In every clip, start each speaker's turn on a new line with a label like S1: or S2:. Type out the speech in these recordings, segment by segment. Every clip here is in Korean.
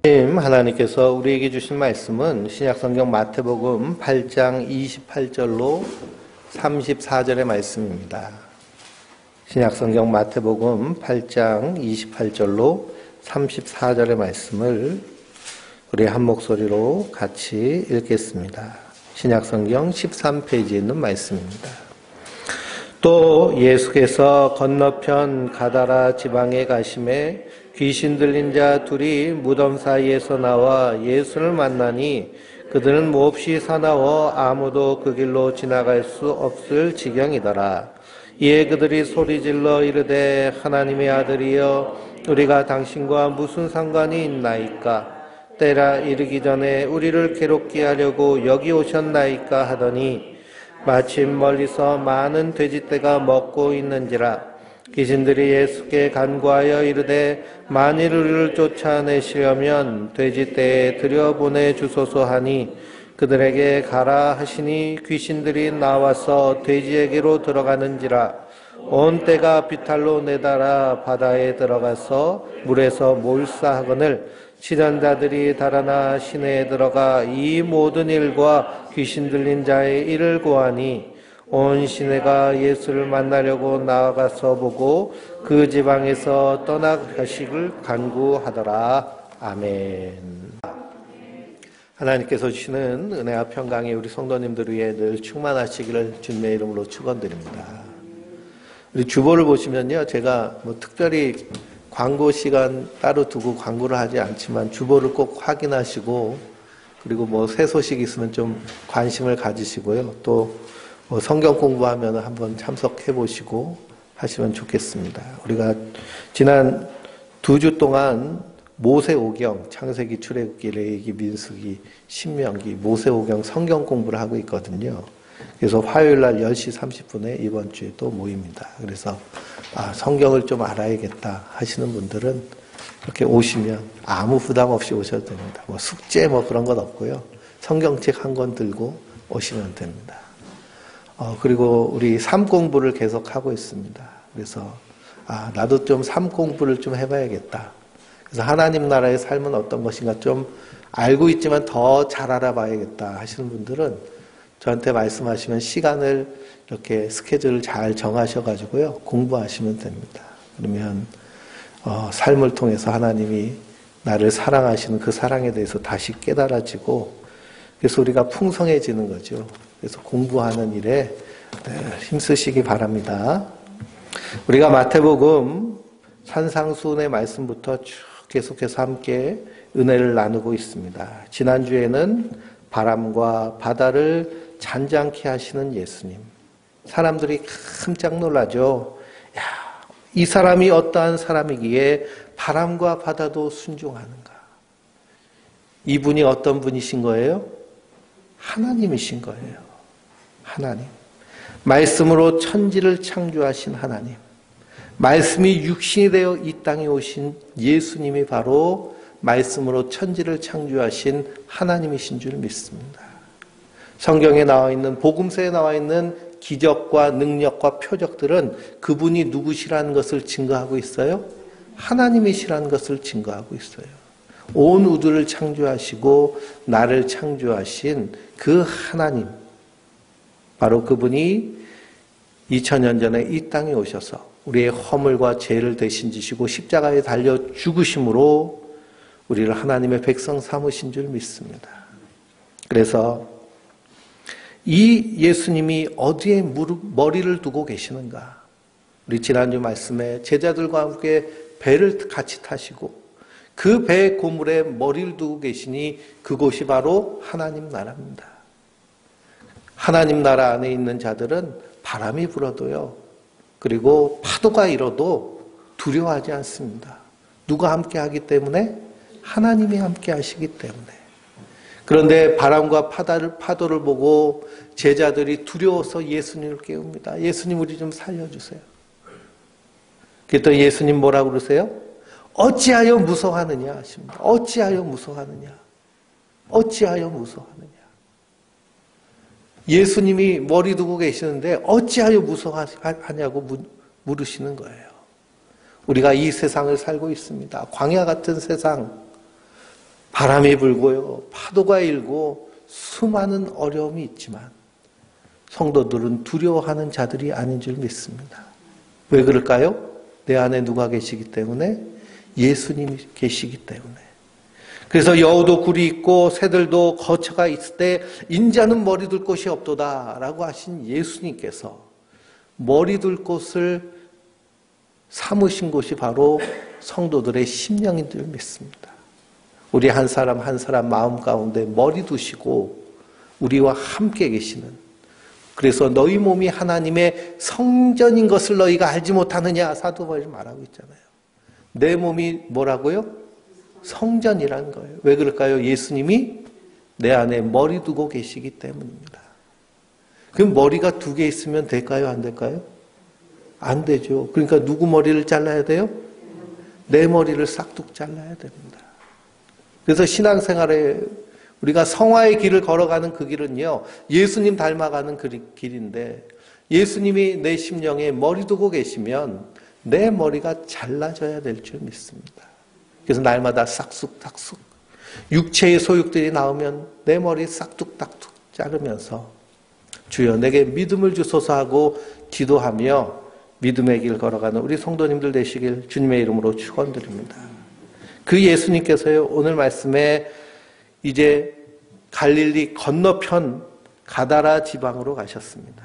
S1: 하나님께서 우리에게 주신 말씀은 신약성경 마태복음 8장 28절로 34절의 말씀입니다. 신약성경 마태복음 8장 28절로 34절의 말씀을 우리 한 목소리로 같이 읽겠습니다. 신약성경 13페이지에 있는 말씀입니다. 또 예수께서 건너편 가다라 지방에 가심에 귀신 들린 자 둘이 무덤 사이에서 나와 예수를 만나니 그들은 몹시 사나워 아무도 그 길로 지나갈 수 없을 지경이더라. 이에 그들이 소리질러 이르되 하나님의 아들이여 우리가 당신과 무슨 상관이 있나이까? 때라 이르기 전에 우리를 괴롭게 하려고 여기 오셨나이까 하더니 마침 멀리서 많은 돼지떼가 먹고 있는지라. 귀신들이 예수께 간구하여 이르되 만일 우리를 쫓아내시려면 돼지떼에 들여보내 주소서 하니 그들에게 가라 하시니 귀신들이 나와서 돼지에게로 들어가는지라. 온 떼가 비탈로 내달아 바다에 들어가서 물에서 몰사하거늘 치전자들이 달아나 시내에 들어가 이 모든 일과 귀신 들린 자의 일을 고하니 온 시내가 예수를 만나려고 나아가서 보고 그 지방에서 떠나가시길 간구하더라. 아멘. 하나님께서 주시는 은혜와 평강이 우리 성도님들 위해 늘 충만하시기를 주님의 이름으로 축원드립니다. 우리 주보를 보시면요, 제가 특별히 광고 시간 따로 두고 광고를 하지 않지만 주보를 꼭 확인하시고, 그리고 새 소식 있으면 좀 관심을 가지시고요. 또 성경 공부하면 한번 참석해 보시고 하시면 좋겠습니다. 우리가 지난 2주 동안 모세오경, 창세기, 출애굽기, 레위기, 민수기, 신명기, 모세오경 성경 공부를 하고 있거든요. 그래서 화요일 날 10시 30분에 이번 주에 또 모입니다. 그래서 성경을 좀 알아야겠다 하시는 분들은 이렇게 오시면 아무 부담 없이 오셔도 됩니다. 숙제 그런 건 없고요. 성경책 한 권 들고 오시면 됩니다. 그리고 우리 삶 공부를 계속 하고 있습니다. 그래서 나도 좀 삶 공부를 좀 해봐야겠다. 그래서 하나님 나라의 삶은 어떤 것인가 좀 알고 있지만 더 잘 알아봐야겠다 하시는 분들은 저한테 말씀하시면 시간을 이렇게 스케줄을 잘 정하셔가지고요 공부하시면 됩니다. 그러면 삶을 통해서 하나님이 나를 사랑하시는 그 사랑에 대해서 다시 깨달아지고, 그래서 우리가 풍성해지는 거죠. 그래서 공부하는 일에 힘쓰시기 바랍니다. 우리가 마태복음 산상수훈의 말씀부터 쭉 계속해서 함께 은혜를 나누고 있습니다. 지난주에는 바람과 바다를 잔잔케 하시는 예수님. 사람들이 깜짝 놀라죠. 이 사람이 어떠한 사람이기에 바람과 바다도 순종하는가? 이분이 어떤 분이신 거예요? 하나님이신 거예요. 하나님. 말씀으로 천지를 창조하신 하나님. 말씀이 육신이 되어 이 땅에 오신 예수님이 바로 말씀으로 천지를 창조하신 하나님이신 줄 믿습니다. 성경에 나와 있는, 복음서에 나와 있는 기적과 능력과 표적들은 그분이 누구시라는 것을 증거하고 있어요? 하나님이시라는 것을 증거하고 있어요. 온 우주를 창조하시고 나를 창조하신 그 하나님, 바로 그분이 2000년 전에 이 땅에 오셔서 우리의 허물과 죄를 대신 지시고 십자가에 달려 죽으심으로 우리를 하나님의 백성 삼으신 줄 믿습니다. 그래서 이 예수님이 어디에 머리를 두고 계시는가? 우리 지난주 말씀에 제자들과 함께 배를 같이 타시고 그 배 고물에 머리를 두고 계시니 그곳이 바로 하나님 나라입니다. 하나님 나라 안에 있는 자들은 바람이 불어도요, 그리고 파도가 일어도 두려워하지 않습니다. 누가 함께 하기 때문에? 하나님이 함께 하시기 때문에. 그런데 바람과 파도를 보고 제자들이 두려워서 예수님을 깨웁니다. 예수님, 우리 좀 살려주세요. 그랬더니 예수님 뭐라고 그러세요? 어찌하여 무서워하느냐 하십니다. 어찌하여 무서워하느냐. 어찌하여 무서워하느냐. 예수님이 머리 두고 계시는데 어찌하여 무서워하냐고 물으시는 거예요. 우리가 이 세상을 살고 있습니다. 광야 같은 세상, 바람이 불고요, 파도가 일고 수많은 어려움이 있지만 성도들은 두려워하는 자들이 아닌 줄 믿습니다. 왜 그럴까요? 내 안에 누가 계시기 때문에? 예수님이 계시기 때문에. 그래서 여우도 굴이 있고 새들도 거처가 있을 때 인자는 머리 둘 곳이 없도다 라고 하신 예수님께서 머리 둘 곳을 삼으신 곳이 바로 성도들의 심령인 줄 믿습니다. 우리 한 사람 한 사람 마음 가운데 머리 두시고 우리와 함께 계시는, 그래서 너희 몸이 하나님의 성전인 것을 너희가 알지 못하느냐 사도 바울이 말하고 있잖아요. 내 몸이 뭐라고요? 성전이라는 거예요. 왜 그럴까요? 예수님이 내 안에 머리 두고 계시기 때문입니다. 그럼 머리가 두 개 있으면 될까요? 안 될까요? 안 되죠. 그러니까 누구 머리를 잘라야 돼요? 내 머리를 싹둑 잘라야 됩니다. 그래서 신앙생활에 우리가 성화의 길을 걸어가는 그 길은요, 예수님 닮아가는 길인데 예수님이 내 심령에 머리 두고 계시면 내 머리가 잘라져야 될 줄 믿습니다. 그래서 날마다 싹둑싹둑 육체의 소욕들이 나오면 내 머리 싹둑싹둑 자르면서 주여 내게 믿음을 주소서 하고 기도하며 믿음의 길 걸어가는 우리 성도님들 되시길 주님의 이름으로 축원드립니다. 그 예수님께서요, 오늘 말씀에 이제 갈릴리 건너편 가다라 지방으로 가셨습니다.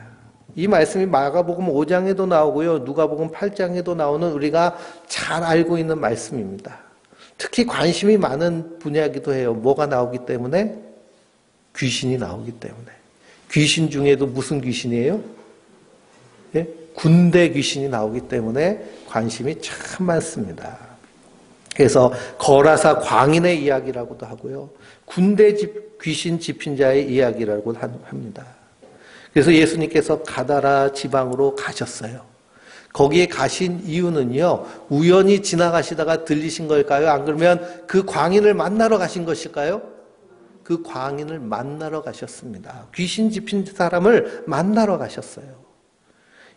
S1: 이 말씀이 마가복음 5장에도 나오고요, 누가복음 8장에도 나오는 우리가 잘 알고 있는 말씀입니다. 특히 관심이 많은 분야이기도 해요. 뭐가 나오기 때문에? 귀신이 나오기 때문에. 귀신 중에도 무슨 귀신이에요? 예? 군대 귀신이 나오기 때문에 관심이 참 많습니다. 그래서 거라사 광인의 이야기라고도 하고요, 군대 귀신 집힌자의 이야기라고 합니다. 그래서 예수님께서 가다라 지방으로 가셨어요. 거기에 가신 이유는요, 우연히 지나가시다가 들리신 걸까요? 안 그러면 그 광인을 만나러 가신 것일까요? 그 광인을 만나러 가셨습니다. 귀신 집힌 사람을 만나러 가셨어요.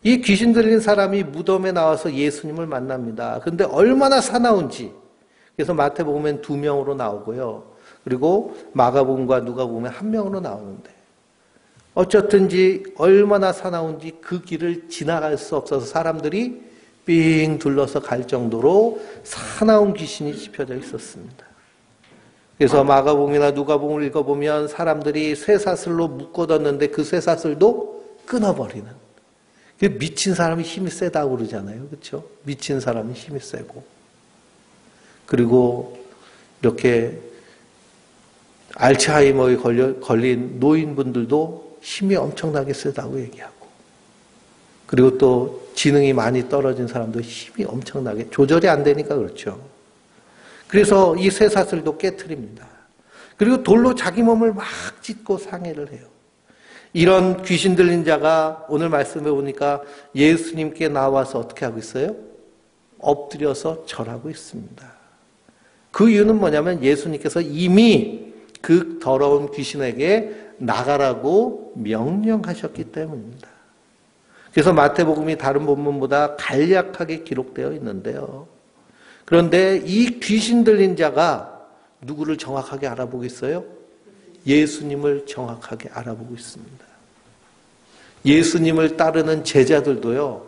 S1: 이 귀신 들린 사람이 무덤에 나와서 예수님을 만납니다. 그런데 얼마나 사나운지. 그래서 마태복음엔 2명으로 나오고요, 그리고 마가복음과 누가복음엔 1명으로 나오는데 어쨌든지 얼마나 사나운지 그 길을 지나갈 수 없어서 사람들이 삥 둘러서 갈 정도로 사나운 귀신이 집혀져 있었습니다. 그래서 마가복음이나 누가복음을 읽어보면 사람들이 쇠사슬로 묶어뒀는데 그 쇠사슬도 끊어버리는, 미친 사람이 힘이 세다고 그러잖아요. 그렇죠? 미친 사람이 힘이 세고, 그리고 이렇게 알츠하이머에 걸린 노인분들도 힘이 엄청나게 세다고 얘기하고, 그리고 또 지능이 많이 떨어진 사람도 힘이 엄청나게 조절이 안 되니까 그렇죠. 그래서 이 쇠사슬도 깨트립니다. 그리고 돌로 자기 몸을 막 찢고 상해를 해요. 이런 귀신 들린 자가 오늘 말씀해 보니까 예수님께 나와서 어떻게 하고 있어요? 엎드려서 절하고 있습니다. 그 이유는 뭐냐면 예수님께서 이미 그 더러운 귀신에게 나가라고 명령하셨기 때문입니다. 그래서 마태복음이 다른 본문보다 간략하게 기록되어 있는데요. 그런데 이 귀신 들린 자가 누구를 정확하게 알아보겠어요? 예수님을 정확하게 알아보고 있습니다. 예수님을 따르는 제자들도요,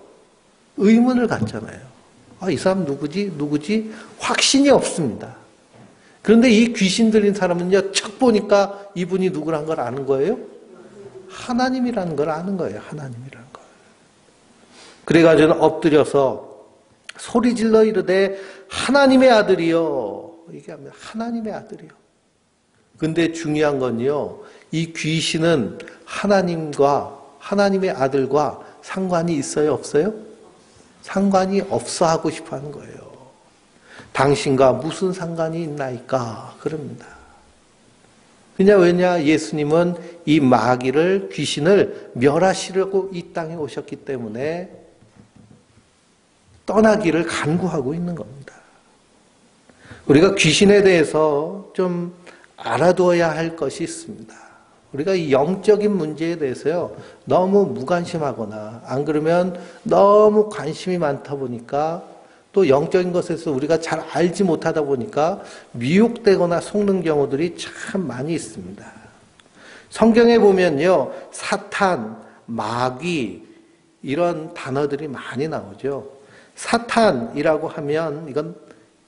S1: 의문을 갖잖아요. 이 사람 누구지? 확신이 없습니다. 그런데 이 귀신 들린 사람은요, 척 보니까 이분이 누구란 걸 아는 거예요? 하나님이라는 걸 아는 거예요. 하나님이라는 걸. 그래가지고 엎드려서 소리 질러 이르되 하나님의 아들이요. 얘기합니다. 하나님의 아들이요. 근데 중요한 건요, 이 귀신은 하나님의 아들과 상관이 있어요? 없어요? 상관이 없어 하고 싶어 하는 거예요. 당신과 무슨 상관이 있나이까? 그럽니다. 왜냐? 예수님은 이 마귀를, 귀신을 멸하시려고 이 땅에 오셨기 때문에 떠나기를 간구하고 있는 겁니다. 우리가 귀신에 대해서 좀 알아둬야 할 것이 있습니다. 우리가 이 영적인 문제에 대해서요, 너무 무관심하거나 안 그러면 너무 관심이 많다 보니까 또 영적인 것에서 우리가 잘 알지 못하다 보니까 미혹되거나 속는 경우들이 참 많이 있습니다. 성경에 보면요, 사탄, 마귀 이런 단어들이 많이 나오죠. 사탄이라고 하면 이건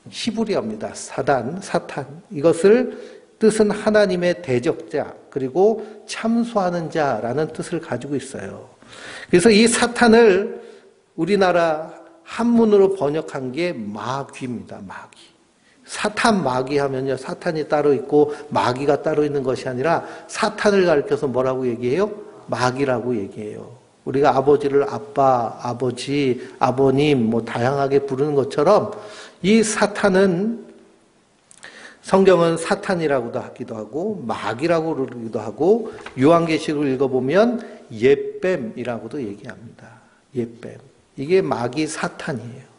S1: 히브리어입니다. 사탄. 이것을 뜻은 하나님의 대적자 그리고 참소하는 자라는 뜻을 가지고 있어요. 그래서 이 사탄을 우리나라 한문으로 번역한 게 마귀입니다. 마귀. 사탄 마귀 하면요, 사탄이 따로 있고 마귀가 따로 있는 것이 아니라 사탄을 가리켜서 뭐라고 얘기해요? 마귀라고 얘기해요. 우리가 아버지를 아빠, 아버지, 아버님 뭐 다양하게 부르는 것처럼 이 사탄은 성경은 사탄이라고도 하기도 하고 마귀라고 부르기도 하고 요한계시록을 읽어보면 옅뱀이라고도 얘기합니다. 옅뱀. 이게 마귀 사탄이에요.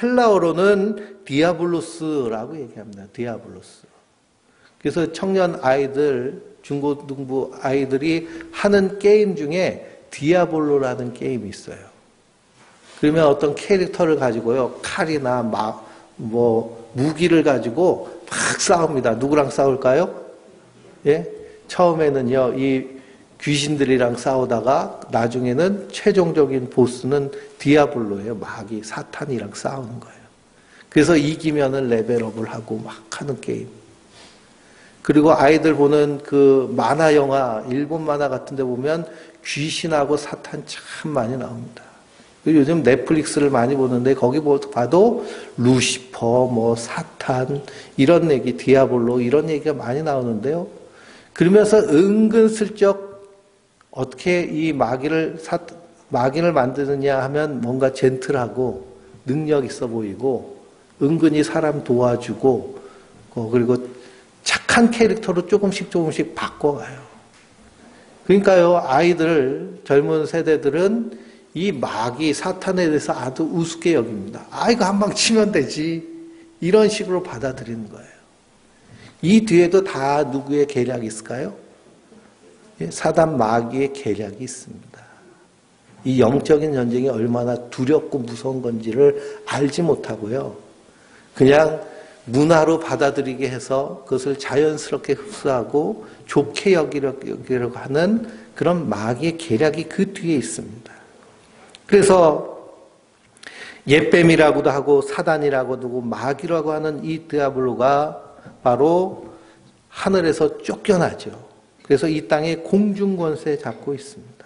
S1: 헬라어로는 디아블로스라고 얘기합니다. 디아블로스. 그래서 청년 아이들, 중고등부 아이들이 하는 게임 중에 디아블로라는 게임이 있어요. 그러면 어떤 캐릭터를 가지고요, 칼이나 무기를 가지고 막 싸웁니다. 누구랑 싸울까요? 예? 처음에는요, 이 귀신들이랑 싸우다가 나중에는 최종적인 보스는 디아블로예요. 마귀, 사탄이랑 싸우는 거예요. 그래서 이기면은 레벨업을 하고 막 하는 게임. 그리고 아이들 보는 그 만화 영화, 일본 만화 같은 데 보면 귀신하고 사탄 참 많이 나옵니다. 요즘 넷플릭스를 많이 보는데 거기 봐도 루시퍼, 사탄 이런 얘기, 디아블로 이런 얘기가 많이 나오는데요. 그러면서 은근슬쩍 어떻게 이 마귀를 만드느냐 하면 뭔가 젠틀하고 능력 있어 보이고 은근히 사람 도와주고 그리고 착한 캐릭터로 조금씩 바꿔가요. 그러니까요, 아이들, 젊은 세대들은 이 마귀, 사탄에 대해서 아주 우습게 여깁니다. 이거 한 방 치면 되지. 이런 식으로 받아들이는 거예요. 이 뒤에도 다 누구의 계략이 있을까요? 사단 마귀의 계략이 있습니다. 이 영적인 전쟁이 얼마나 두렵고 무서운 건지를 알지 못하고요. 그냥 문화로 받아들이게 해서 그것을 자연스럽게 흡수하고 좋게 여기려고 하는 그런 마귀의 계략이 그 뒤에 있습니다. 그래서 옅뱀이라고도 하고 사단이라고도 하고 마귀라고 하는 이 디아블로가 바로 하늘에서 쫓겨나죠. 그래서 이 땅에 공중권세 잡고 있습니다.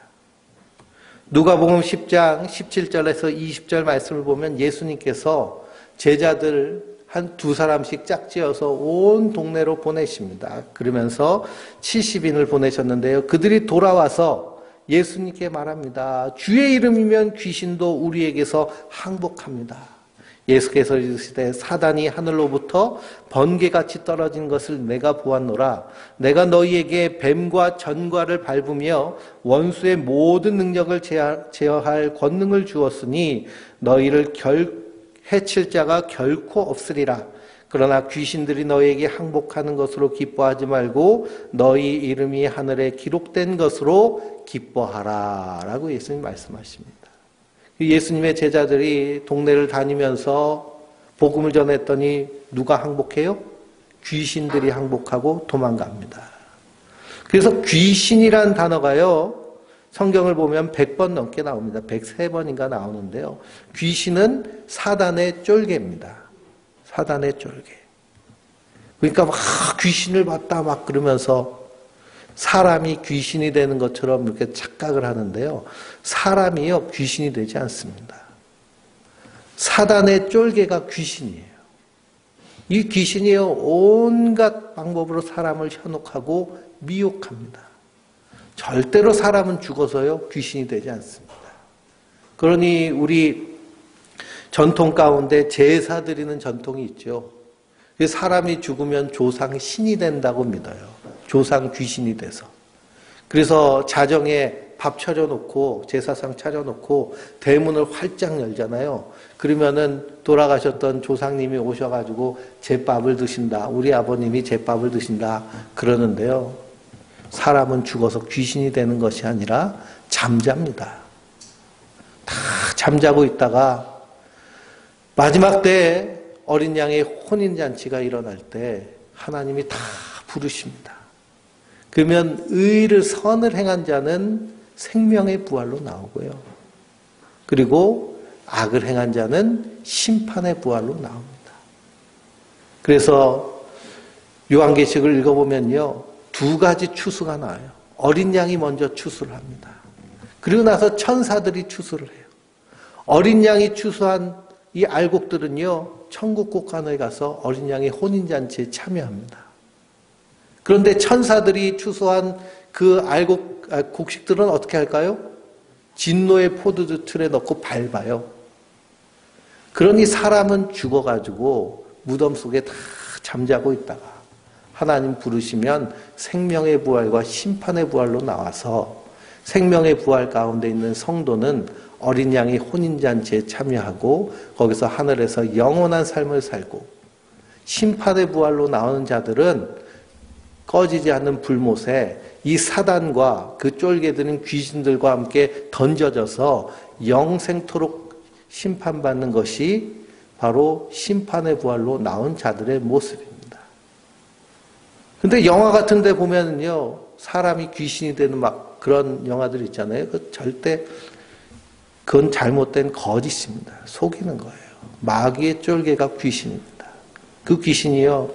S1: 누가복음 10장 17절에서 20절 말씀을 보면 예수님께서 제자들 한 두 사람씩 짝지어서 온 동네로 보내십니다. 그러면서 70인을 보내셨는데요. 그들이 돌아와서 예수님께 말합니다. 주의 이름이면 귀신도 우리에게서 항복합니다. 예수께서 이르시되 사단이 하늘로부터 번개같이 떨어진 것을 내가 보았노라. 내가 너희에게 뱀과 전과를 밟으며 원수의 모든 능력을 제어할 권능을 주었으니 너희를 해칠 자가 결코 없으리라. 그러나 귀신들이 너희에게 항복하는 것으로 기뻐하지 말고 너희 이름이 하늘에 기록된 것으로 기뻐하라. 라고 예수님 말씀하십니다. 예수님의 제자들이 동네를 다니면서 복음을 전했더니 누가 항복해요? 귀신들이 항복하고 도망갑니다. 그래서 귀신이란 단어가요, 성경을 보면 100번 넘게 나옵니다. 103번인가 나오는데요. 귀신은 사단의 쫄개입니다. 사단의 쫄개. 그러니까 막 귀신을 봤다 막 그러면서 사람이 귀신이 되는 것처럼 이렇게 착각을 하는데요. 사람이요, 귀신이 되지 않습니다. 사단의 쫄개가 귀신이에요. 이 귀신이요, 온갖 방법으로 사람을 현혹하고 미혹합니다. 절대로 사람은 죽어서요, 귀신이 되지 않습니다. 그러니 우리 전통 가운데 제사 드리는 전통이 있죠. 사람이 죽으면 조상 신이 된다고 믿어요. 조상 귀신이 돼서. 그래서 자정에 밥 차려놓고 제사상 차려놓고 대문을 활짝 열잖아요. 그러면은 돌아가셨던 조상님이 오셔가지고 제밥을 드신다. 우리 아버님이 제밥을 드신다. 그러는데요. 사람은 죽어서 귀신이 되는 것이 아니라 잠잡니다. 다 잠자고 있다가 마지막 때에 어린 양의 혼인잔치가 일어날 때 하나님이 다 부르십니다. 그러면 의를 선을 행한 자는 생명의 부활로 나오고요. 그리고 악을 행한 자는 심판의 부활로 나옵니다. 그래서 요한계시록을 읽어보면요, 두 가지 추수가 나와요. 어린 양이 먼저 추수를 합니다. 그리고 나서 천사들이 추수를 해요. 어린 양이 추수한 이 알곡들은요, 천국 곳간에 가서 어린 양의 혼인잔치에 참여합니다. 그런데 천사들이 추수한 그 곡식들은 어떻게 할까요? 진노의 포도주 틀에 넣고 밟아요. 그러니 사람은 죽어가지고 무덤 속에 다 잠자고 있다가 하나님 부르시면 생명의 부활과 심판의 부활로 나와서 생명의 부활 가운데 있는 성도는 어린 양의 혼인잔치에 참여하고 거기서 하늘에서 영원한 삶을 살고, 심판의 부활로 나오는 자들은 꺼지지 않는 불못에 이 사단과 그 쫄개들인 귀신들과 함께 던져져서 영생토록 심판받는 것이 바로 심판의 부활로 나온 자들의 모습입니다. 근데 영화 같은 데 보면은요, 사람이 귀신이 되는 막 그런 영화들 있잖아요. 절대 그건 잘못된 거짓입니다. 속이는 거예요. 마귀의 쫄개가 귀신입니다. 그 귀신이요,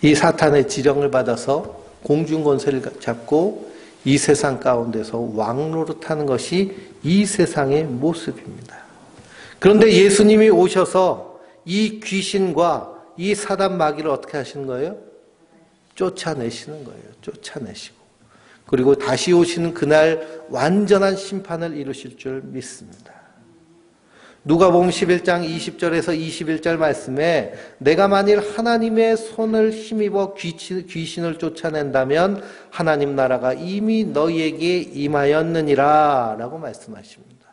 S1: 이 사탄의 지령을 받아서 공중권세를 잡고 이 세상 가운데서 왕노릇하는 것이 이 세상의 모습입니다. 그런데 예수님이 오셔서 이 귀신과 이 사단 마귀를 어떻게 하시는 거예요? 쫓아내시는 거예요. 쫓아내시고. 그리고 다시 오시는 그날 완전한 심판을 이루실 줄 믿습니다. 누가복음 11장 20절에서 21절 말씀에 내가 만일 하나님의 손을 힘입어 귀신을 쫓아낸다면 하나님 나라가 이미 너희에게 임하였느니라 라고 말씀하십니다.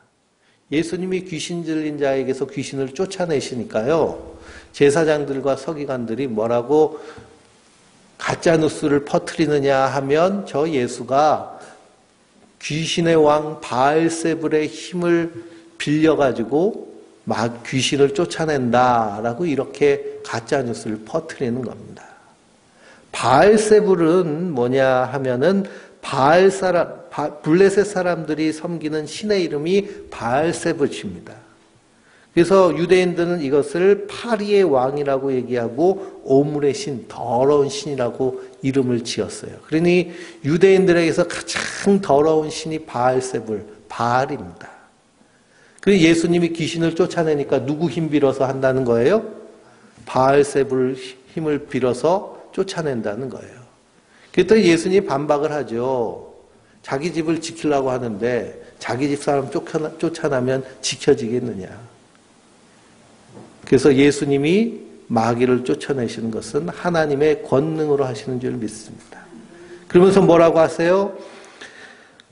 S1: 예수님이 귀신 들린 자에게서 귀신을 쫓아내시니까요, 제사장들과 서기관들이 뭐라고 가짜 뉴스를 퍼뜨리느냐 하면 저 예수가 귀신의 왕 바알세불의 힘을 빌려가지고 막 귀신을 쫓아낸다라고 이렇게 가짜 뉴스를 퍼뜨리는 겁니다. 바알세불은 뭐냐 하면은 블레셋 사람들이 섬기는 신의 이름이 바알세불입니다. 그래서 유대인들은 이것을 파리의 왕이라고 얘기하고 오물의 신, 더러운 신이라고 이름을 지었어요. 그러니 유대인들에게서 가장 더러운 신이 바알세불, 바알입니다. 그래서 예수님이 귀신을 쫓아내니까 누구 힘 빌어서 한다는 거예요? 바알세불 힘을 빌어서 쫓아낸다는 거예요. 그랬더니 예수님이 반박을 하죠. 자기 집을 지키려고 하는데 자기 집 사람 쫓아나면 지켜지겠느냐. 그래서 예수님이 마귀를 쫓아내시는 것은 하나님의 권능으로 하시는 줄 믿습니다. 그러면서 뭐라고 하세요?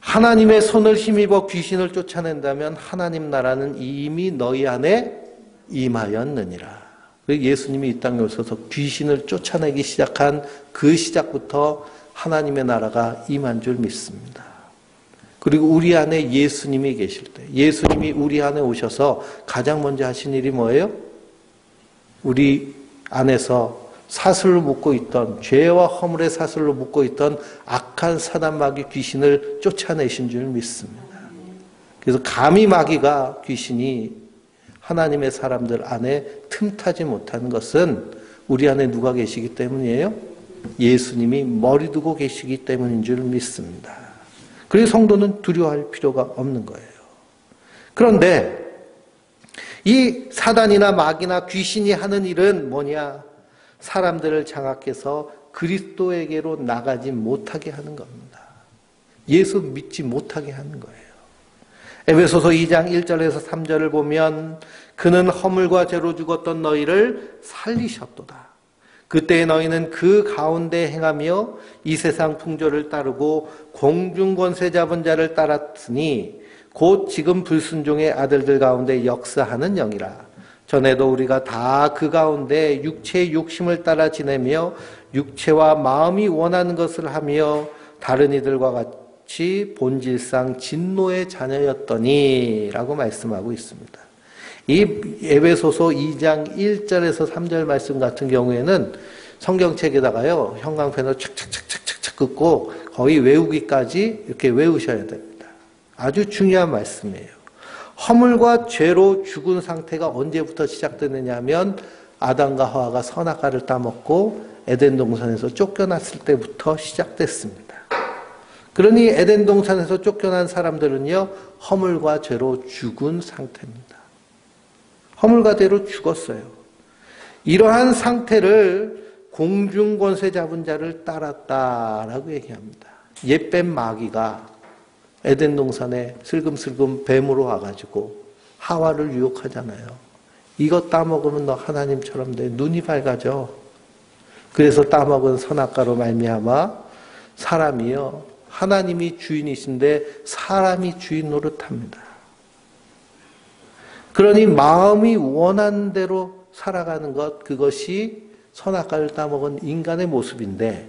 S1: 하나님의 손을 힘입어 귀신을 쫓아낸다면 하나님 나라는 이미 너희 안에 임하였느니라. 예수님이 이 땅에 오셔서 귀신을 쫓아내기 시작한 그 시작부터 하나님의 나라가 임한 줄 믿습니다. 그리고 우리 안에 예수님이 계실 때, 예수님이 우리 안에 오셔서 가장 먼저 하신 일이 뭐예요? 우리 안에서 사슬로 묶고 있던, 죄와 허물의 사슬로 묶고 있던 악한 사단 마귀 귀신을 쫓아내신 줄 믿습니다. 그래서 감히 마귀가, 귀신이 하나님의 사람들 안에 틈타지 못하는 것은 우리 안에 누가 계시기 때문이에요? 예수님이 머리 두고 계시기 때문인 줄 믿습니다. 그래서 성도는 두려워할 필요가 없는 거예요. 그런데 이 사단이나 마귀나 귀신이 하는 일은 뭐냐? 사람들을 장악해서 그리스도에게로 나가지 못하게 하는 겁니다. 예수 믿지 못하게 하는 거예요. 에베소서 2장 1절에서 3절을 보면 그는 허물과 죄로 죽었던 너희를 살리셨도다. 그때 너희는 그 가운데 행하며 이 세상 풍조를 따르고 공중권세 잡은 자를 따랐으니 곧 지금 불순종의 아들들 가운데 역사하는 영이라. 전에도 우리가 다 그 가운데 육체의 욕심을 따라 지내며 육체와 마음이 원하는 것을 하며 다른 이들과 같이 같이 본질상 진노의 자녀였더니 라고 말씀하고 있습니다. 이 에베소서 2장 1절에서 3절 말씀 같은 경우에는 성경책에다가요, 형광펜으로 착착착착착 긋고 거의 외우기까지 이렇게 외우셔야 됩니다. 아주 중요한 말씀이에요. 허물과 죄로 죽은 상태가 언제부터 시작되느냐 하면 아담과 하와가 선악과를 따먹고 에덴 동산에서 쫓겨났을 때부터 시작됐습니다. 그러니 에덴 동산에서 쫓겨난 사람들은요, 허물과 죄로 죽은 상태입니다. 허물과 죄로 죽었어요. 이러한 상태를 공중 권세 잡은 자를 따랐다라고 얘기합니다. 옛뱀 마귀가 에덴 동산에 슬금슬금 뱀으로 와가지고 하와를 유혹하잖아요. 이거 따먹으면 너 하나님처럼 돼. 눈이 밝아져. 그래서 따먹은 선악과로 말미암아 사람이요, 하나님이 주인이신데 사람이 주인 노릇합니다. 그러니 마음이 원하는 대로 살아가는 것, 그것이 선악과를 따먹은 인간의 모습인데,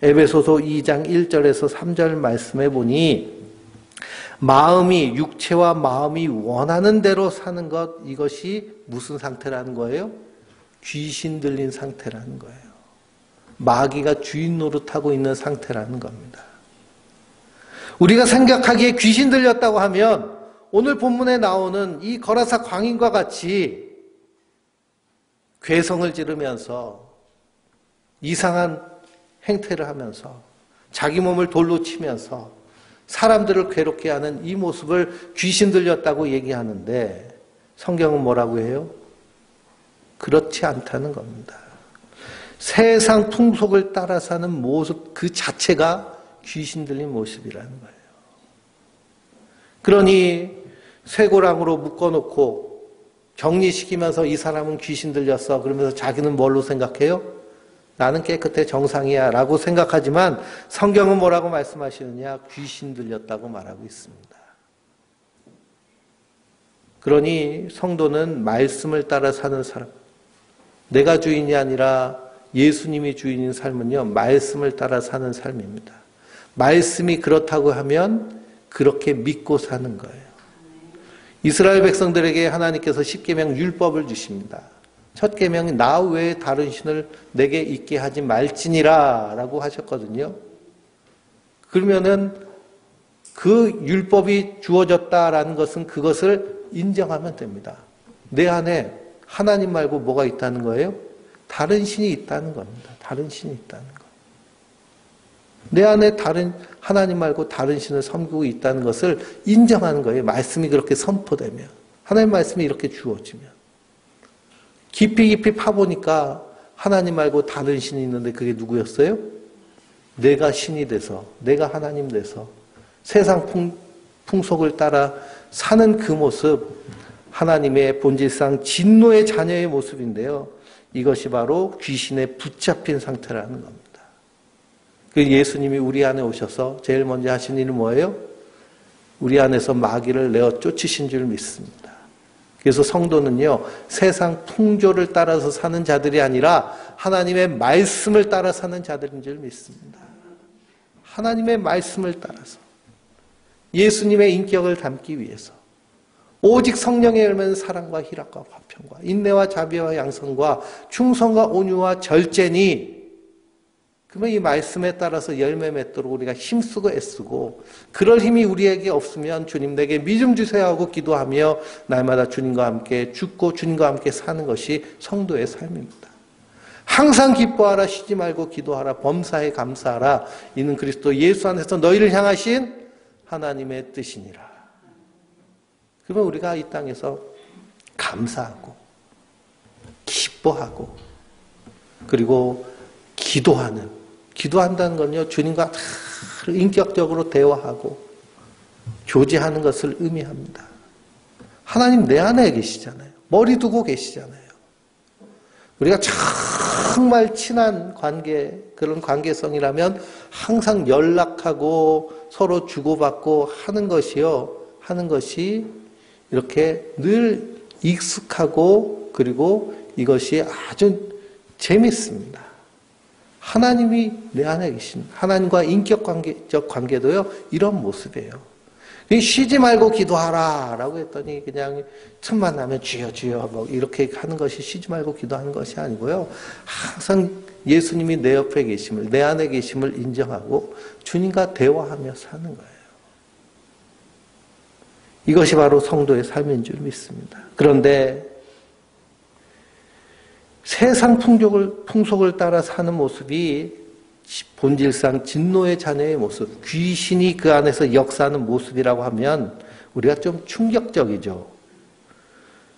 S1: 에베소서 2장 1절에서 3절 말씀해 보니 마음이, 육체와 마음이 원하는 대로 사는 것, 이것이 무슨 상태라는 거예요? 귀신 들린 상태라는 거예요. 마귀가 주인 노릇하고 있는 상태라는 겁니다. 우리가 생각하기에 귀신 들렸다고 하면 오늘 본문에 나오는 이 거라사 광인과 같이 괴성을 지르면서 이상한 행태를 하면서 자기 몸을 돌로 치면서 사람들을 괴롭게 하는 이 모습을 귀신 들렸다고 얘기하는데, 성경은 뭐라고 해요? 그렇지 않다는 겁니다. 세상 풍속을 따라 사는 모습 그 자체가 귀신 들린 모습이라는 거예요. 그러니 쇠고랑으로 묶어놓고 격리시키면서 이 사람은 귀신 들렸어. 그러면서 자기는 뭘로 생각해요? 나는 깨끗해, 정상이야 라고 생각하지만 성경은 뭐라고 말씀하시느냐? 귀신 들렸다고 말하고 있습니다. 그러니 성도는 말씀을 따라 사는 사람, 내가 주인이 아니라 예수님이 주인인 삶은요, 말씀을 따라 사는 삶입니다. 말씀이 그렇다고 하면 그렇게 믿고 사는 거예요. 이스라엘 백성들에게 하나님께서 십계명 율법을 주십니다. 첫 계명이 나 외에 다른 신을 내게 있게 하지 말지니라 라고 하셨거든요. 그러면은 그 율법이 주어졌다라는 것은 그것을 인정하면 됩니다. 내 안에 하나님 말고 뭐가 있다는 거예요? 다른 신이 있다는 겁니다. 다른 신이 있다는 것. 내 안에 다른 하나님 말고 다른 신을 섬기고 있다는 것을 인정하는 거예요. 말씀이 그렇게 선포되면, 하나님 말씀이 이렇게 주어지면. 깊이 깊이 파보니까 하나님 말고 다른 신이 있는데 그게 누구였어요? 내가 신이 돼서, 내가 하나님 돼서 세상 풍속을 따라 사는 그 모습, 하나님의 본질상 진노의 자녀의 모습인데요. 이것이 바로 귀신에 붙잡힌 상태라는 겁니다. 그 예수님이 우리 안에 오셔서 제일 먼저 하신 일은 뭐예요? 우리 안에서 마귀를 내어 쫓으신 줄 믿습니다. 그래서 성도는요, 세상 풍조를 따라서 사는 자들이 아니라 하나님의 말씀을 따라 사는 자들인 줄 믿습니다. 하나님의 말씀을 따라서 예수님의 인격을 담기 위해서 오직 성령의 열매는 사랑과 희락과 화평과 인내와 자비와 양선과 충성과 온유와 절제니, 그러면 이 말씀에 따라서 열매 맺도록 우리가 힘쓰고 애쓰고, 그럴 힘이 우리에게 없으면 주님 내게 믿음 주세요 하고 기도하며 날마다 주님과 함께 죽고 주님과 함께 사는 것이 성도의 삶입니다. 항상 기뻐하라, 쉬지 말고 기도하라, 범사에 감사하라. 이는 그리스도 예수 안에서 너희를 향하신 하나님의 뜻이니라. 그러면 우리가 이 땅에서 감사하고 기뻐하고 그리고 기도한다는 건요, 주님과 인격적으로 대화하고 교제하는 것을 의미합니다. 하나님 내 안에 계시잖아요. 머리 두고 계시잖아요. 우리가 정말 친한 관계, 그런 관계성이라면 항상 연락하고 서로 주고받고 하는 것이 이렇게 늘 익숙하고 그리고 이것이 아주 재밌습니다. 하나님이 내 안에 계신, 하나님과 인격적 관계도요, 이런 모습이에요. 쉬지 말고 기도하라 라고 했더니 그냥 틈만 나면 주여 주여 뭐 이렇게 하는 것이 쉬지 말고 기도하는 것이 아니고요. 항상 예수님이 내 옆에 계심을, 내 안에 계심을 인정하고 주님과 대화하며 사는 거예요. 이것이 바로 성도의 삶인 줄 믿습니다. 그런데 세상 풍속을 따라 사는 모습이 본질상 진노의 자녀의 모습, 귀신이 그 안에서 역사하는 모습이라고 하면 우리가 좀 충격적이죠.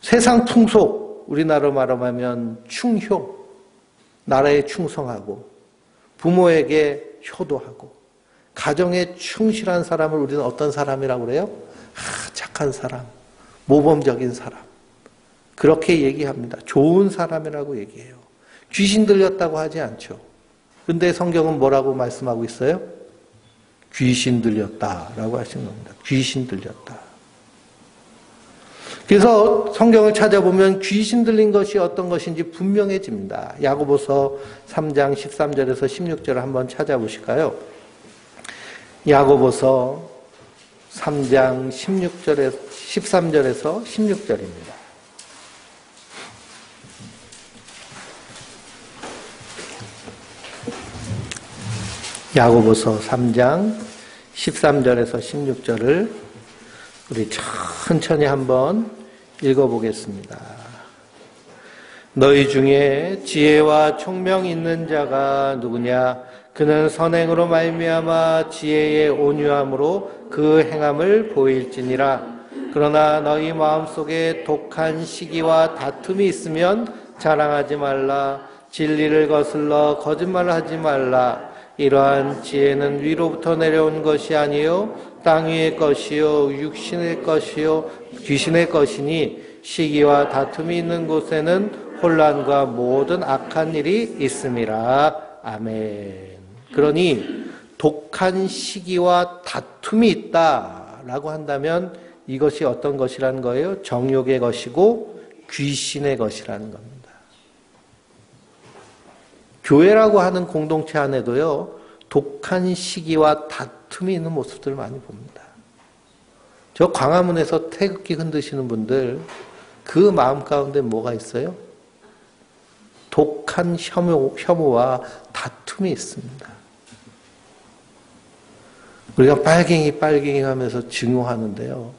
S1: 세상 풍속, 우리나라로 말하면 충효, 나라에 충성하고 부모에게 효도하고 가정에 충실한 사람을 우리는 어떤 사람이라고 그래요? 착한 사람, 모범적인 사람. 그렇게 얘기합니다. 좋은 사람이라고 얘기해요. 귀신 들렸다고 하지 않죠. 근데 성경은 뭐라고 말씀하고 있어요? 귀신 들렸다라고 하시는 겁니다. 귀신 들렸다. 그래서 성경을 찾아보면 귀신 들린 것이 어떤 것인지 분명해집니다. 야고보서 3장 13절에서 16절을 한번 찾아보실까요? 야고보서 3장 13절에서 16절입니다. 야고보서 3장 13절에서 16절을 우리 천천히 한번 읽어보겠습니다. 너희 중에 지혜와 총명 있는 자가 누구냐? 그는 선행으로 말미암아 지혜의 온유함으로 그 행함을 보일지니라. 그러나 너희 마음속에 독한 시기와 다툼이 있으면 자랑하지 말라. 진리를 거슬러 거짓말을 하지 말라. 이러한 지혜는 위로부터 내려온 것이 아니요 땅 위의 것이요 육신의 것이요 귀신의 것이니 시기와 다툼이 있는 곳에는 혼란과 모든 악한 일이 있음이라. 아멘. 그러니 독한 시기와 다툼이 있다라고 한다면 이것이 어떤 것이라는 거예요? 정욕의 것이고 귀신의 것이라는 겁니다. 교회라고 하는 공동체 안에도요, 독한 시기와 다툼이 있는 모습들을 많이 봅니다. 저 광화문에서 태극기 흔드시는 분들, 그 마음 가운데 뭐가 있어요? 독한 혐오와 다툼이 있습니다. 우리가 빨갱이 하면서 증오하는데요.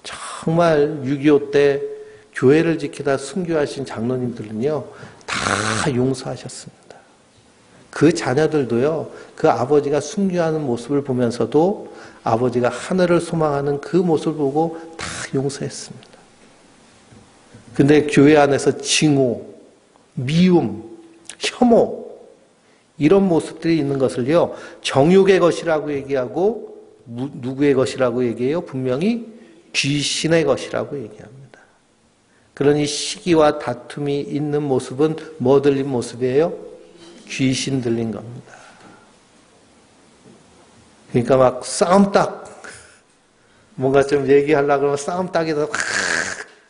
S1: 정말 6.25 때 교회를 지키다 순교하신 장로님들은요, 다 용서하셨습니다. 그 자녀들도요, 그 아버지가 순교하는 모습을 보면서도 아버지가 하늘을 소망하는 그 모습을 보고 다 용서했습니다. 근데 교회 안에서 증오, 미움, 혐오, 이런 모습들이 있는 것을요, 정욕의 것이라고 얘기하고, 누구의 것이라고 얘기해요? 분명히 귀신의 것이라고 얘기합니다. 그러니 시기와 다툼이 있는 모습은 뭐 들린 모습이에요? 귀신 들린 겁니다. 그러니까 막 싸움딱, 뭔가 좀 얘기하려고 그러면 싸움딱에서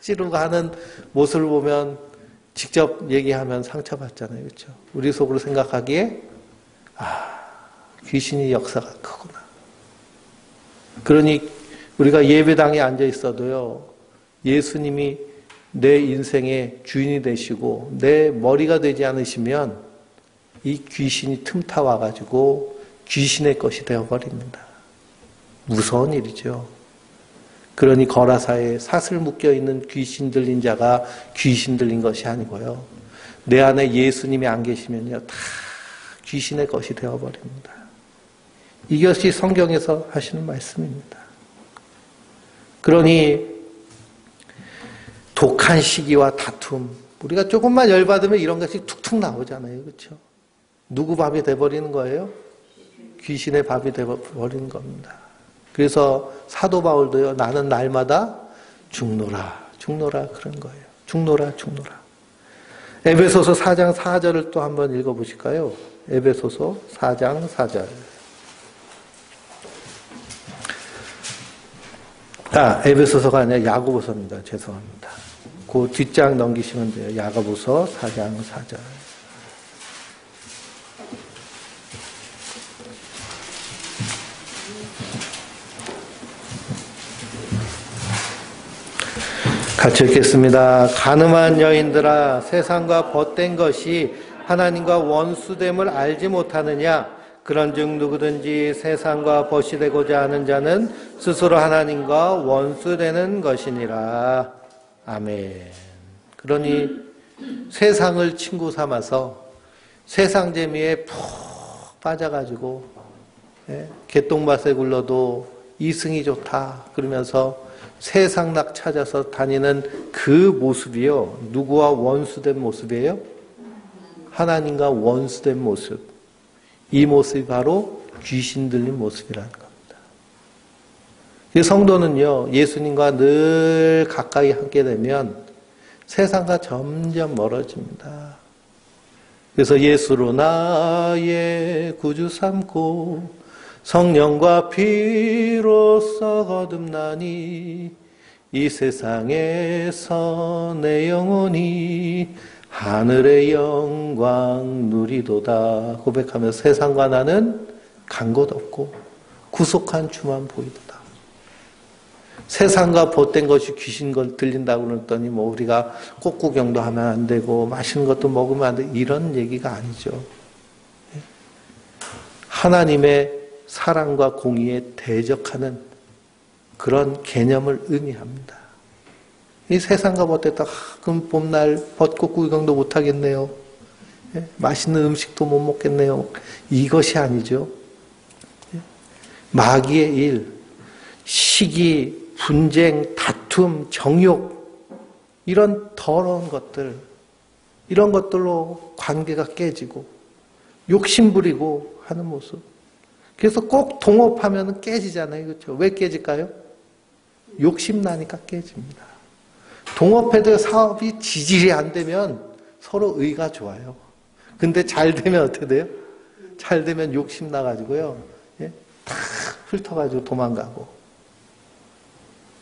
S1: 찌르고 하는 모습을 보면 직접 얘기하면 상처받잖아요. 그렇죠? 우리 속으로 생각하기에 귀신이 역사가 크구나. 그러니 우리가 예배당에 앉아 있어도요, 예수님이 내 인생의 주인이 되시고 내 머리가 되지 않으시면 이 귀신이 틈타 와가지고 귀신의 것이 되어버립니다. 무서운 일이죠. 그러니 거라사에 사슬 묶여있는 귀신 들린 자가 귀신 들린 것이 아니고요. 내 안에 예수님이 안 계시면요, 다 귀신의 것이 되어버립니다. 이것이 성경에서 하시는 말씀입니다. 그러니 독한 시기와 다툼, 우리가 조금만 열받으면 이런 것이 툭툭 나오잖아요. 그렇죠? 누구 밥이 돼버리는 거예요? 귀신의 밥이 돼버리는 겁니다. 그래서 사도 바울도요, 나는 날마다 죽노라 그런 거예요. 죽노라. 에베소서 4장 4절을 또 한번 읽어보실까요? 에베소서 4장 4절. 에베소서가 아니라 야고보서입니다. 죄송합니다. 그 뒷장 넘기시면 돼요. 야고보서 4장 4절. 같이 읽겠습니다. 가늠한 여인들아, 세상과 벗된 것이 하나님과 원수됨을 알지 못하느냐? 그런즉 누구든지 세상과 벗이 되고자 하는 자는 스스로 하나님과 원수되는 것이니라. 아멘. 그러니 세상을 친구 삼아서 세상 재미에 푹 빠져가지고 개똥밭에 굴러도 이승이 좋다 그러면서 세상락 찾아서 다니는 그 모습이요, 누구와 원수된 모습이에요? 하나님과 원수된 모습. 이 모습이 바로 귀신 들린 모습이라는 겁니다. 이 성도는요, 예수님과 늘 가까이 함께 되면 세상과 점점 멀어집니다. 그래서 예수로 나의 구주 삼고 성령과 피로써 거듭나니 이 세상에서 내 영혼이 하늘의 영광 누리도다 고백하며 세상과 나는 간 곳 없고 구속한 주만 보이도다. 세상과 벗된 것이 귀신 걸 들린다고 그랬더니 뭐 우리가 꽃구경도 하면 안 되고 맛있는 것도 먹으면 안 돼, 이런 얘기가 아니죠. 하나님의 사랑과 공의에 대적하는 그런 개념을 의미합니다. 이 세상과 벗됐다, 그럼 봄날 벚꽃 구경도 못 하겠네요. 맛있는 음식도 못 먹겠네요. 이것이 아니죠. 마귀의 일, 시기, 분쟁, 다툼, 정욕, 이런 더러운 것들, 이런 것들로 관계가 깨지고 욕심부리고 하는 모습. 그래서 꼭 동업하면 깨지잖아요. 그렇죠? 왜 깨질까요? 욕심나니까 깨집니다. 동업해도 사업이 지질이 안 되면 서로 의가 좋아요. 근데 잘 되면 어떻게 돼요? 잘 되면 욕심 나가지고요, 다 훑어가지고 도망가고.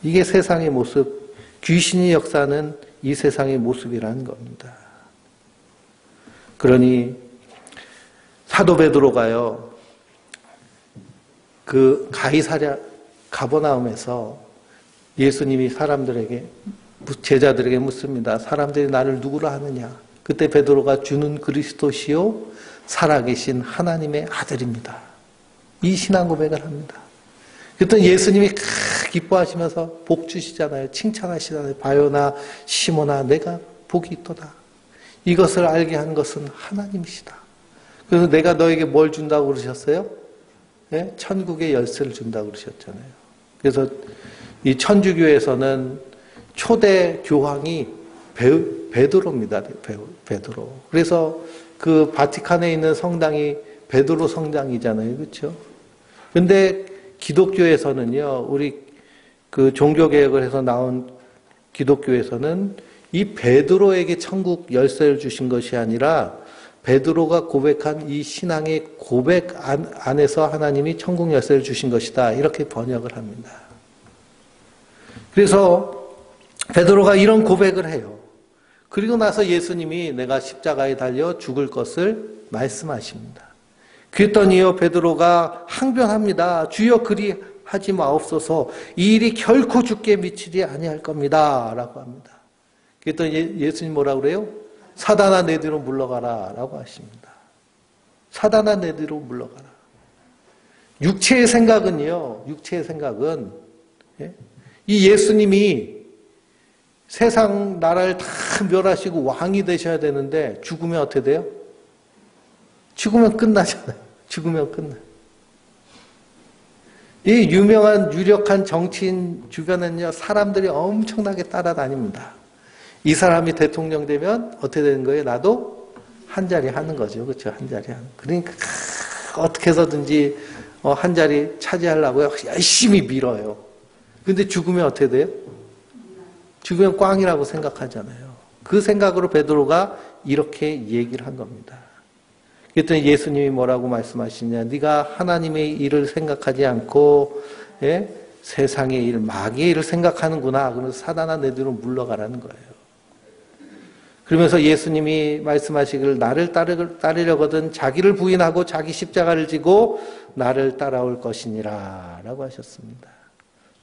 S1: 이게 세상의 모습, 귀신이 역사하는 이 세상의 모습이라는 겁니다. 그러니 사도 베드로가요, 그 가이사랴 가버나움에서 예수님이 사람들에게, 제자들에게 묻습니다. 사람들이 나를 누구라 하느냐? 그때 베드로가 주는 그리스도시요 살아계신 하나님의 아들입니다. 이 신앙 고백을 합니다. 그랬더니 예수님이 기뻐하시면서 복 주시잖아요. 칭찬하시잖아요. 바요나 시모나 내가 복이 있도다. 이것을 알게 한 것은 하나님이시다. 그래서 내가 너에게 뭘 준다고 그러셨어요? 네? 천국의 열쇠를 준다고 그러셨잖아요. 그래서 이 천주교에서는 초대 교황이 베드로입니다. 베드로. 그래서 그 바티칸에 있는 성당이 베드로 성당이잖아요. 그렇죠? 근데 기독교에서는요, 우리 그 종교개혁을 해서 나온 기독교에서는 이 베드로에게 천국 열쇠를 주신 것이 아니라 베드로가 고백한 이 신앙의 고백 안에서 하나님이 천국 열쇠를 주신 것이다. 이렇게 번역을 합니다. 그래서 베드로가 이런 고백을 해요. 그리고 나서 예수님이 내가 십자가에 달려 죽을 것을 말씀하십니다. 그랬더니요, 베드로가 항변합니다. 주여 그리하지 마옵소서. 이 일이 결코 주께 미치지 아니할 겁니다. 라고 합니다. 그랬더니 예수님 뭐라고 그래요? 사단아 내 뒤로 물러가라 라고 하십니다. 사단아 내 뒤로 물러가라. 육체의 생각은요, 육체의 생각은 이 예수님이 세상 나라를 다 멸하시고 왕이 되셔야 되는데 죽으면 어떻게 돼요? 죽으면 끝나잖아요. 죽으면 끝나요. 이 유명한 유력한 정치인 주변에는요, 사람들이 엄청나게 따라다닙니다. 이 사람이 대통령 되면 어떻게 되는 거예요? 나도 한 자리 하는 거죠. 그렇죠? 한 자리 하는. 그러니까 어떻게 해서든지 한 자리 차지하려고 열심히 밀어요. 근데 죽으면 어떻게 돼요? 죽으면 꽝이라고 생각하잖아요. 그 생각으로 베드로가 이렇게 얘기를 한 겁니다. 그랬더니 예수님이 뭐라고 말씀하시냐? 네가 하나님의 일을 생각하지 않고 세상의 일, 마귀의 일을 생각하는구나. 그러면서 사단아 내 뒤로 물러가라는 거예요. 그러면서 예수님이 말씀하시기를 나를 따르려거든 자기를 부인하고 자기 십자가를 지고 나를 따라올 것이니라 라고 하셨습니다.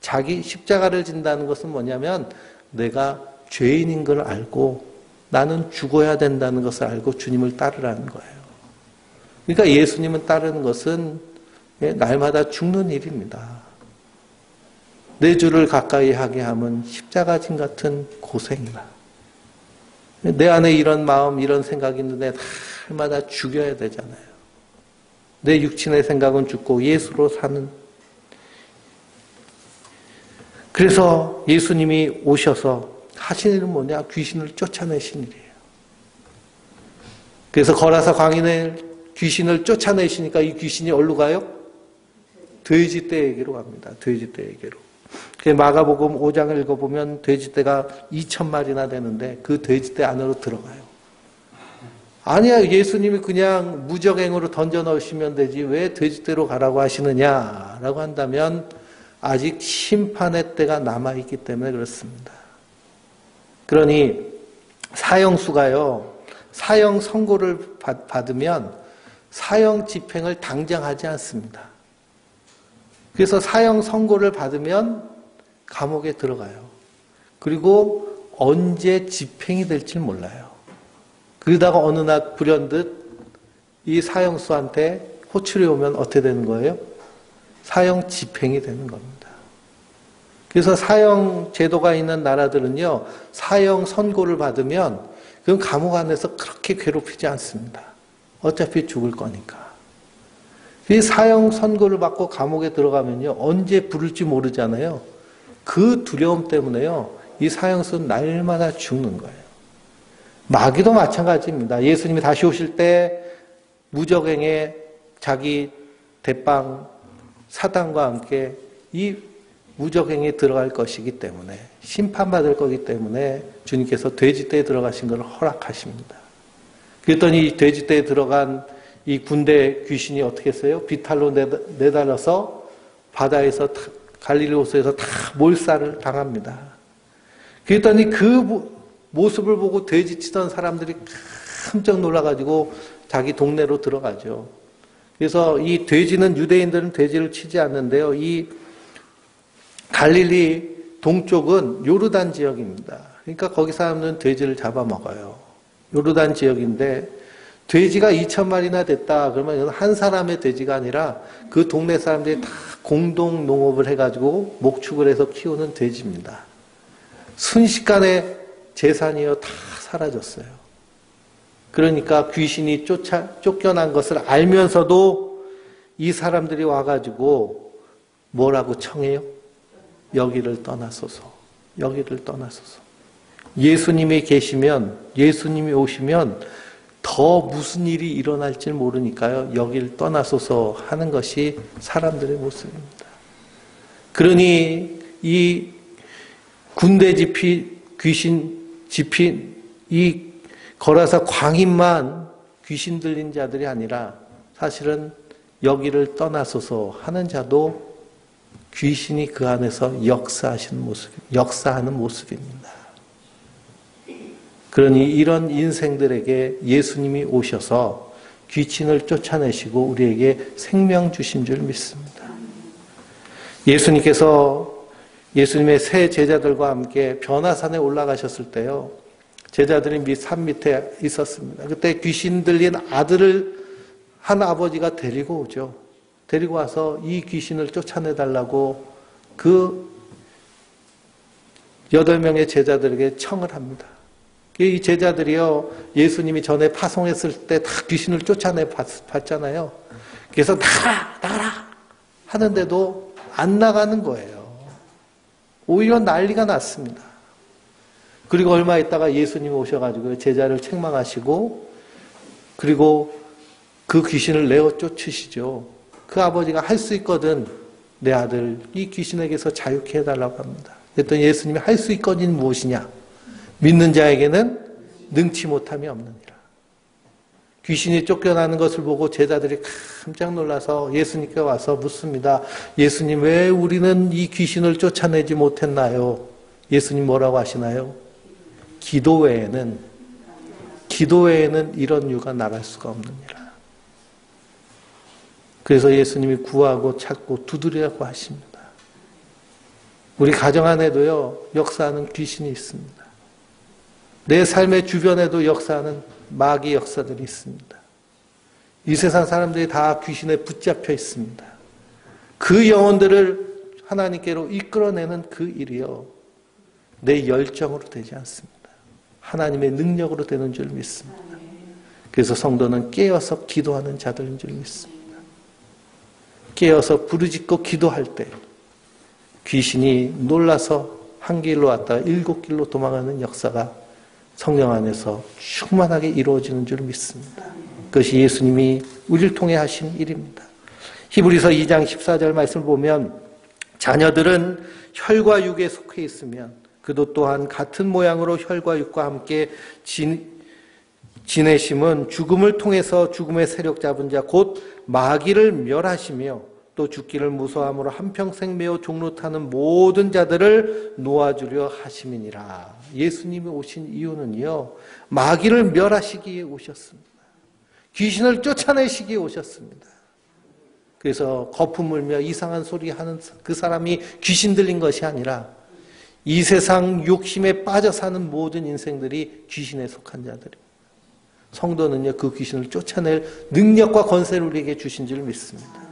S1: 자기 십자가를 진다는 것은 뭐냐면 내가 죄인인 걸 알고 나는 죽어야 된다는 것을 알고 주님을 따르라는 거예요. 그러니까 예수님은 따르는 것은 날마다 죽는 일입니다. 내 주를 가까이 하게 하면 십자가진 같은 고생이다. 내 안에 이런 마음, 이런 생각이 있는데 날마다 죽여야 되잖아요. 내 육신의 생각은 죽고 예수로 사는. 그래서 예수님이 오셔서 하신 일은 뭐냐? 귀신을 쫓아내신 일이에요. 그래서 거라사 광인의 귀신을 쫓아내시니까 이 귀신이 어디로 가요? 돼지떼에게로 갑니다. 돼지떼에게로. 마가복음 5장을 읽어보면 돼지떼가 2,000마리나 되는데 그 돼지떼 안으로 들어가요. 아니야, 예수님이 그냥 무적행으로 던져 넣으시면 되지 왜 돼지떼로 가라고 하시느냐라고 한다면 아직 심판의 때가 남아있기 때문에 그렇습니다. 그러니 사형수가요, 사형 선고를 받으면 사형 집행을 당장 하지 않습니다. 그래서 사형 선고를 받으면 감옥에 들어가요. 그리고 언제 집행이 될지 몰라요. 그러다가 어느 날 불현듯 이 사형수한테 호출이 오면 어떻게 되는 거예요? 사형 집행이 되는 겁니다. 그래서 사형 제도가 있는 나라들은요, 사형 선고를 받으면 그건 감옥 안에서 그렇게 괴롭히지 않습니다. 어차피 죽을 거니까. 이 사형 선고를 받고 감옥에 들어가면요, 언제 부를지 모르잖아요. 그 두려움 때문에요, 이 사형수는 날마다 죽는 거예요. 마귀도 마찬가지입니다. 예수님이 다시 오실 때 무적행에 자기 대빵 사단과 함께 이 무적행에 들어갈 것이기 때문에, 심판받을 거기 때문에 주님께서 돼지떼에 들어가신 것을 허락하십니다. 그랬더니 돼지떼에 들어간 이 군대 귀신이 어떻게 했어요? 비탈로 내달아서 바다에서 갈릴리 호수에서 다 몰살을 당합니다. 그랬더니 그 모습을 보고 돼지 치던 사람들이 깜짝 놀라가지고 자기 동네로 들어가죠. 그래서 이 돼지는, 유대인들은 돼지를 치지 않는데요, 이 갈릴리 동쪽은 요르단 지역입니다. 그러니까 거기 사람들은 돼지를 잡아먹어요. 요르단 지역인데 돼지가 2,000마리나 됐다 그러면 한 사람의 돼지가 아니라 그 동네 사람들이 다 공동 농업을 해가지고 목축을 해서 키우는 돼지입니다. 순식간에 재산이요 다 사라졌어요. 그러니까 귀신이 쫓겨난 것을 알면서도 이 사람들이 와가지고 뭐라고 청해요? 여기를 떠나소서. 여기를 떠나소서. 예수님이 계시면, 예수님이 오시면 더 무슨 일이 일어날지 모르니까요, 여기를 떠나소서 하는 것이 사람들의 모습입니다. 그러니 이 군대 귀신 집힌 이 거라사 광인만 귀신 들린 자들이 아니라 사실은 여기를 떠나소서 하는 자도 귀신이 그 안에서 역사하는 모습입니다. 그러니 이런 인생들에게 예수님이 오셔서 귀신을 쫓아내시고 우리에게 생명 주신 줄 믿습니다. 예수님의 세 제자들과 함께 변화산에 올라가셨을 때요, 제자들이 산 밑에 있었습니다. 그때 귀신 들린 아들을 한 아버지가 데리고 오죠. 데리고 와서 이 귀신을 쫓아내달라고 그 8명의 제자들에게 청을 합니다. 이 제자들이요, 예수님이 전에 파송했을 때 다 귀신을 쫓아내 봤잖아요. 그래서 나가라 하는데도 안 나가는 거예요. 오히려 난리가 났습니다. 그리고 얼마 있다가 예수님이 오셔가지고 제자를 책망하시고, 그리고 그 귀신을 내어 쫓으시죠. 그 아버지가 할 수 있거든 내 아들 이 귀신에게서 자유케 해달라고 합니다. 그랬더니 예수님이 할 수 있거든 무엇이냐? 믿는 자에게는 능치 못함이 없느니라. 귀신이 쫓겨나는 것을 보고 제자들이 깜짝 놀라서 예수님께 와서 묻습니다. 예수님, 왜 우리는 이 귀신을 쫓아내지 못했나요? 예수님 뭐라고 하시나요? 기도 외에는 이런 유가 나갈 수가 없느니라. 그래서 예수님이 구하고 찾고 두드리라고 하십니다. 우리 가정 안에도요, 역사하는 귀신이 있습니다. 내 삶의 주변에도 역사하는 마귀 역사들이 있습니다. 이 세상 사람들이 다 귀신에 붙잡혀 있습니다. 그 영혼들을 하나님께로 이끌어내는 그 일이요, 내 열정으로 되지 않습니다. 하나님의 능력으로 되는 줄 믿습니다. 그래서 성도는 깨어서 기도하는 자들인 줄 믿습니다. 깨어서 부르짖고 기도할 때 귀신이 놀라서 한 길로 왔다가 7길로 도망가는 역사가 성령 안에서 충만하게 이루어지는 줄 믿습니다. 그것이 예수님이 우리를 통해 하신 일입니다. 히브리서 2장 14절 말씀을 보면 자녀들은 혈과 육에 속해 있으면 그도 또한 같은 모양으로 혈과 육과 함께 지내심은 죽음을 통해서 죽음의 세력 잡은 자 곧 마귀를 멸하시며 또 죽기를 무서워함으로 한평생 매어 종로 타는 모든 자들을 놓아주려 하심이니라. 예수님이 오신 이유는요, 마귀를 멸하시기에 오셨습니다. 귀신을 쫓아내시기에 오셨습니다. 그래서 거품 물며 이상한 소리 하는 그 사람이 귀신 들린 것이 아니라 이 세상 욕심에 빠져 사는 모든 인생들이 귀신에 속한 자들입니다. 성도는요, 그 귀신을 쫓아낼 능력과 권세를 우리에게 주신 줄 믿습니다.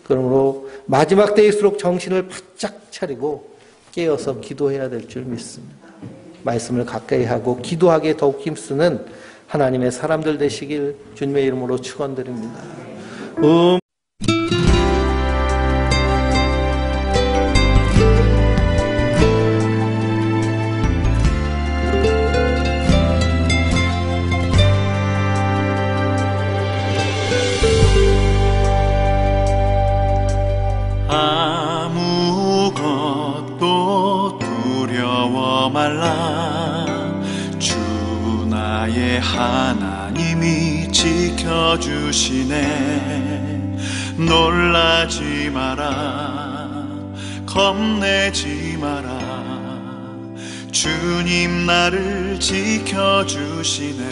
S1: 그러므로 마지막 때일수록 정신을 바짝 차리고 깨어서 기도해야 될 줄 믿습니다. 말씀을 가까이 하고 기도하기에 더욱 힘쓰는 하나님의 사람들 되시길 주님의 이름으로 축원드립니다.
S2: 아무것도 두려워 말라. 주 나의 하나님이 지켜주시네. 놀라지 마라. 겁내지 마라. 주님 나를 지켜주시네.